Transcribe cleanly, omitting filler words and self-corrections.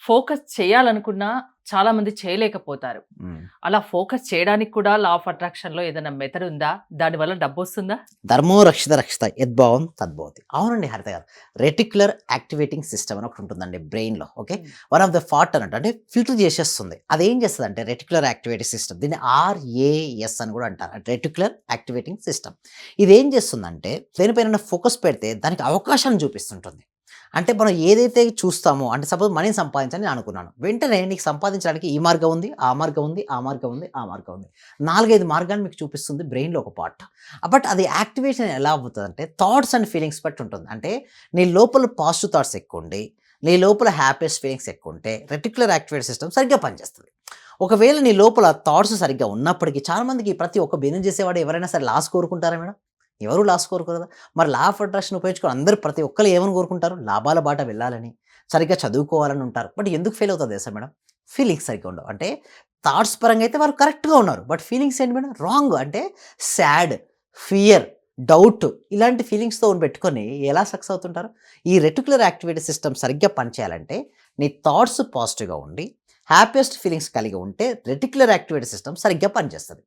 Focus చేయాలనుకున్నా చాలా మంది చేయలేకపోతారు. హ్మ్. అలా ఫోకస్ చేయడానికి కూడా లా ఆఫ్ అట్రాక్షన్‌లో ఏదైనా మెథడ్ ఉందా? దానివల్ల డబ్బొస్తుందా? ధర్మో రక్షిత రక్షిత యద్భావం తద్భవతి. అవునండి హరిత గారు. రెటిక్యులర్ యాక్టివేటింగ్ సిస్టమ్ అని ఒకటి ఉంటుందండి బ్రెయిన్‌లో. ఓకే. హ్మ్. వన్ ఆఫ్ ద పార్ట్ అన్నట్టు అంటే ఫిల్టర్ చేసేస్తుంది. అదేం చేస్తదంటే రెటిక్యులర్ యాక్టివేటింగ్ సిస్టమ్ దీన్ని ఆర్ఏఎస్ అని కూడా అంటారు. Reticular activating system. ఇదేం చేస్తుందంటే దేనిపైనైనా ఫోకస్ పెడితే దానికి అవకాశాన్ని చూపిస్తుంటుంది. అంటే మనం ఏదైతే చూస్తామో అంటే సపోజ్ మనీని సంపాదించాలని నేను అనుకున్నాను. వెంటనే నీకు సంపాదించడానికి ఈ మార్గం ఉంది, ఆ మార్గం ఉంది, ఆ మార్గం ఉంది, ఆ మార్గం ఉంది. 4, 5 మార్గాలు మీకు చూపిస్తుంది బ్రెయిన్‌లో ఒక పార్ట్. బట్ అది యాక్టివేషన్ ఎలా అవుతదంటే థాట్స్ అండ్ ఫీలింగ్స్ బట్టి ఉంటుంది. అంటే నీ లోపల పాజిటివ్ థాట్స్ ఎక్కువుండి, నీ లోపల హ్యాపీయెస్ట్ ఫీలింగ్స్ ఎక్కువుంటే రెటిక్యులర్ యాక్టివేట్ సిస్టమ్ సరిగ్గా పనిచేస్తది. ఒకవేళ నీ లోపల థాట్స్ సరిగ్గా ఉన్నప్పటికీ చాలామందికి ప్రతి ఒక్క బిజినెస్ చేసేవాడు ఎవరైనా సరే లాస్ కోరుకుంటారా మేడం? ఎవరు లాస్ కోరుకోరు కదా! మరి లా ఆఫ్ అట్రాక్షన్ ఉపయోగించుకొని అందరూ ప్రతి ఒక్కళ్ళు ఏమని కోరుకుంటారు? లాభాల బాట వెళ్ళాలని, సరిగ్గా చదువుకోవాలని ఉంటారు. బట్ ఎందుకు ఫెయిల్ అవుతారో తెలుసా మేడం? ఫీలింగ్స్ సరిగ్గా ఉండవు. అంటే థాట్స్ పరంగా అయితే వారు కరెక్ట్‌గా ఉన్నారు. బట్ ఫీలింగ్స్ ఏంటి మేడం? రాంగ్. అంటే సాడ్, ఫియర్, డౌట్ ఇలాంటి ఫీలింగ్స్‌తో పెట్టుకొని ఎలా సక్సెస్ అవుతుంటారు? ఈ రెటిక్యులర్ యాక్టివిటీ సిస్టమ్ సరిగ్గా పనిచేయాలంటే నీ థాట్స్ పాజిటివ్‌గా ఉండి, హ్యాపీయెస్ట్ ఫీలింగ్స్ కలిగి ఉంటే రెటిక్యులర్ యాక్టివిటీ సిస్టమ్ సరిగ్గా పనిచేస్తది.